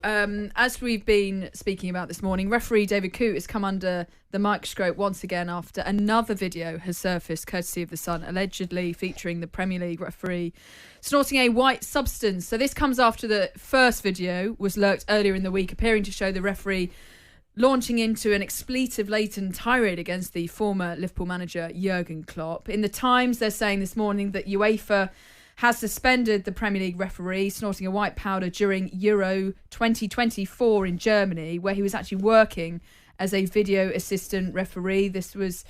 As we've been speaking about this morning, referee David Coote has come under the microscope once again after another video has surfaced, courtesy of The Sun, allegedly featuring the Premier League referee snorting a white substance. So this comes after the first video was lurked earlier in the week, appearing to show the referee launching into an expletive-laden tirade against the former Liverpool manager Jurgen Klopp. In the Times, they're saying this morning that UEFA has suspended the Premier League referee snorting a white powder during Euro 2024 in Germany, where he was actually working as a video assistant referee. This was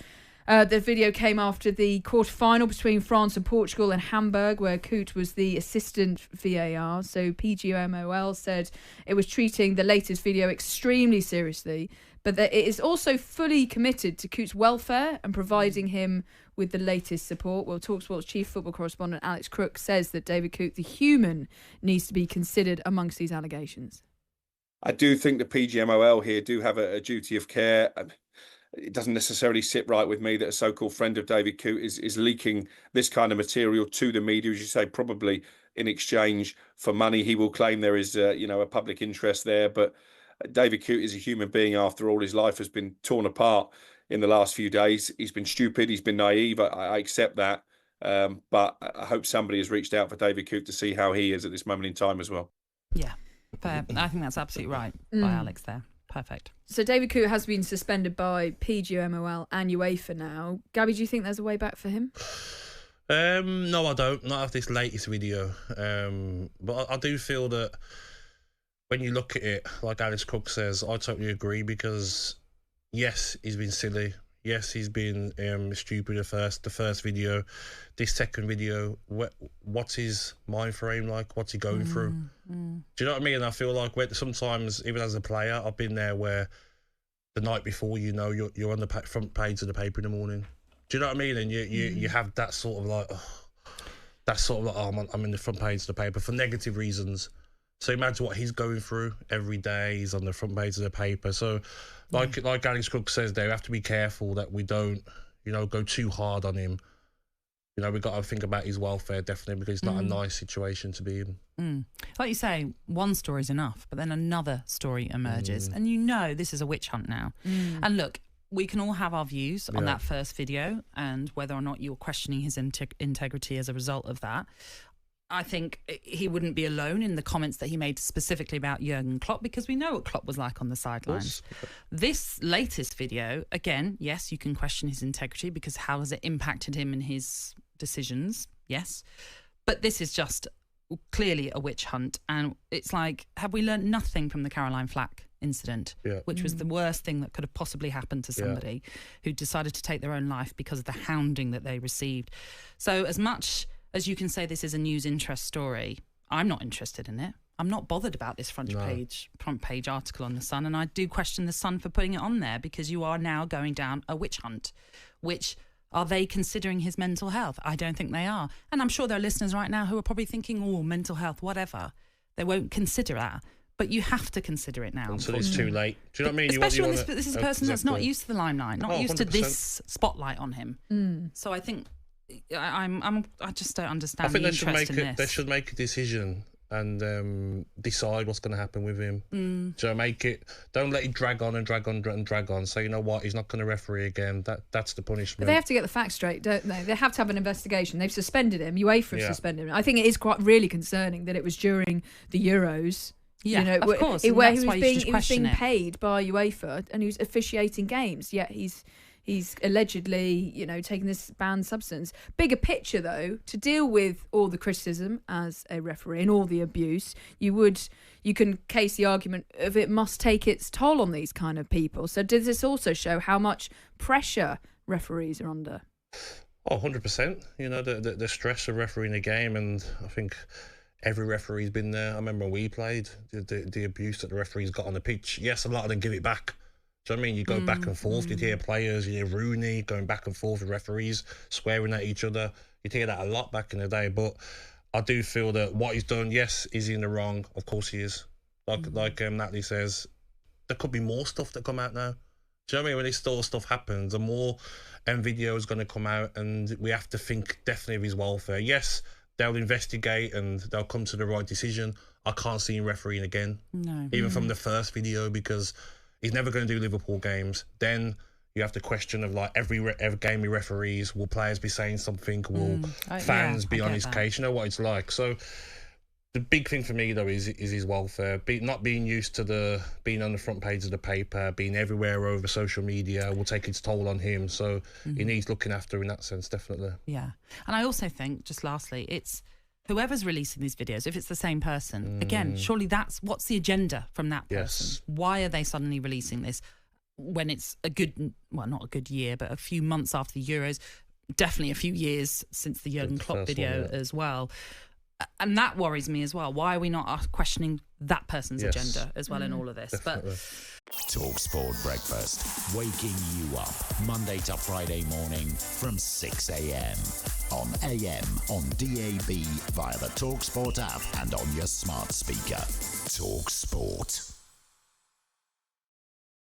the video came after the quarter-final between France and Portugal in Hamburg, where Coote was the assistant VAR. So PGMOL said it was treating the latest video extremely seriously, but that it is also fully committed to Coote's welfare and providing him with the latest support. Well, talkSPORT's chief football correspondent Alex Crook says that David Coote, the human, needs to be considered amongst these allegations. I do think the PGMOL here do have a duty of care. It doesn't necessarily sit right with me that a so-called friend of David Coote is leaking this kind of material to the media, as you say, probably in exchange for money. He will claim there is, a public interest there, but David Coote is a human being after all. His life has been torn apart in the last few days. He's been stupid. He's been naive. I accept that. But I hope somebody has reached out for David Coote to see how he is at this moment in time as well. Yeah, fair. I think that's absolutely right by Alex there. Perfect. So David Coote has been suspended by PGMOL and UEFA now. Gabby, do you think there's a way back for him? No, I don't. Not after this latest video. But I do feel that when you look at it, like Alex Crook says, I totally agree, because yes, he's been silly. Yes, he's been stupid the first video. This second video, what's his mind frame like? What's he going through? Do you know what I mean? I feel like sometimes, even as a player, I've been there where the night before, you're on the front page of the paper in the morning. Do you know what I mean? And you have that sort of like, I'm in the front page of the paper for negative reasons. So imagine what he's going through every day. He's on the front page of the paper. So like Alex Crook says there, we have to be careful that we don't, go too hard on him. We've got to think about his welfare, definitely, because it's not a nice situation to be in. Like you say, one story's enough, but then another story emerges. And this is a witch hunt now. And look, we can all have our views on that first video and whether or not you're questioning his integrity as a result of that. I think he wouldn't be alone in the comments that he made specifically about Jurgen Klopp, because we know what Klopp was like on the sidelines. This latest video, again, yes, you can question his integrity because how has it impacted him in his decisions? Yes. But this is just clearly a witch hunt. And it's like, have we learned nothing from the Caroline Flack incident, which was the worst thing that could have possibly happened to somebody who decided to take their own life because of the hounding that they received? So as much as you can say this is a news interest story, I'm not interested in it. I'm not bothered about this front page article on The Sun, and I do question The Sun for putting it on there, because you are now going down a witch hunt. Which, are they considering his mental health? I don't think they are. And I'm sure there are listeners right now who are probably thinking, oh, mental health, whatever. They won't consider that. But you have to consider it now. Until it's too late. Do you know what I mean? Especially when this is a person that's not used to the limelight, not used 100%. to this spotlight on him. So I think I just don't understand the interest in this. They should make a decision and decide what's going to happen with him. So don't let it drag on and drag on and drag on. So you know what, he's not going to referee again. That's the punishment. But they have to get the facts straight, don't they? They have to have an investigation. They've suspended him. UEFA have suspended him. I think it is quite really concerning that it was during the Euros. Yeah, of course. Where he was being paid by UEFA and he was officiating games. Yet he's allegedly, taking this banned substance. Bigger picture, though, to deal with all the criticism as a referee and all the abuse, you can case the argument of it must take its toll on these kind of people. So does this also show how much pressure referees are under? Oh, 100%. The stress of refereeing a game, and I think every referee's been there. I remember when we played, the abuse that the referees got on the pitch. Yes, a lot of them give it back. Do you know what I mean? You go back and forth. You'd hear players, you hear Rooney going back and forth with referees, swearing at each other. You'd hear that a lot back in the day. But I do feel that what he's done, yes, is he in the wrong? Of course he is. Like Natalie says, there could be more stuff that come out now. Do you know what I mean? When this sort of stuff happens, the more video is going to come out, and we have to think definitely of his welfare. Yes, they'll investigate and they'll come to the right decision. I can't see him refereeing again. No. Even from the first video, because he's never going to do Liverpool games. Then you have the question of like every game he referees, will players be saying something? Will fans be on his case? You know what it's like. So the big thing for me though is his welfare. Not being used to being on the front page of the paper, being everywhere over social media will take its toll on him. So he needs looking after in that sense, definitely. Yeah, and I also think, just lastly, it's whoever's releasing these videos, if it's the same person, again, surely what's the agenda from that person? Yes. Why are they suddenly releasing this when it's not a good year, but a few months after the Euros, definitely a few years since the Jurgen Klopp video as well. And that worries me as well. Why are we not questioning that person's agenda as well in all of this? Definitely. But talkSPORT Breakfast, waking you up Monday to Friday morning from 6 a.m. on AM, on DAB, via the talkSPORT app and on your smart speaker. talkSPORT.